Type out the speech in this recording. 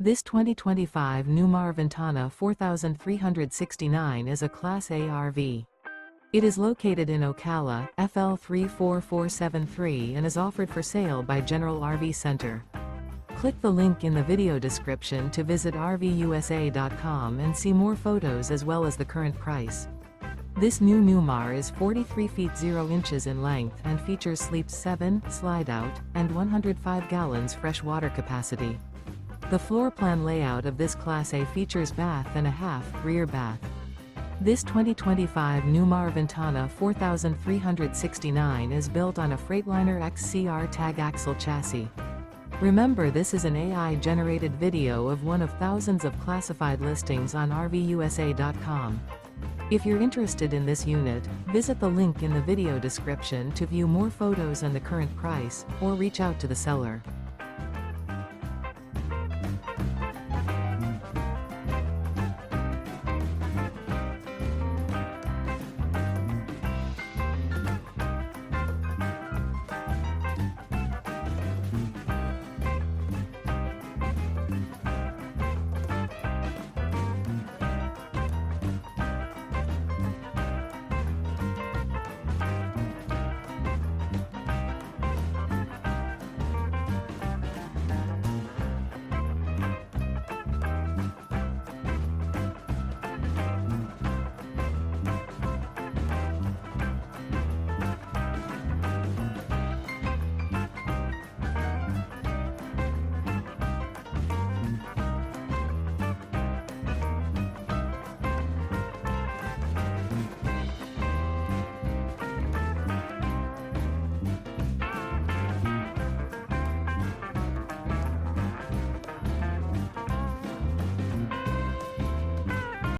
This 2025 Newmar Ventana 4369 is a Class A RV. It is located in Ocala, FL 34473 and is offered for sale by General RV Center. Click the link in the video description to visit RVUSA.com and see more photos as well as the current price. This new Newmar is 43 feet 0 inches in length and features sleeps 7, Slideout, and 105 gallons fresh water capacity. The floor plan layout of this Class A features bath and a half rear bath. This 2025 Newmar Ventana 4369 is built on a Freightliner XCR Tag Axle chassis. Remember, this is an AI-generated video of one of thousands of classified listings on RVUSA.com. If you're interested in this unit, visit the link in the video description to view more photos and the current price, or reach out to the seller.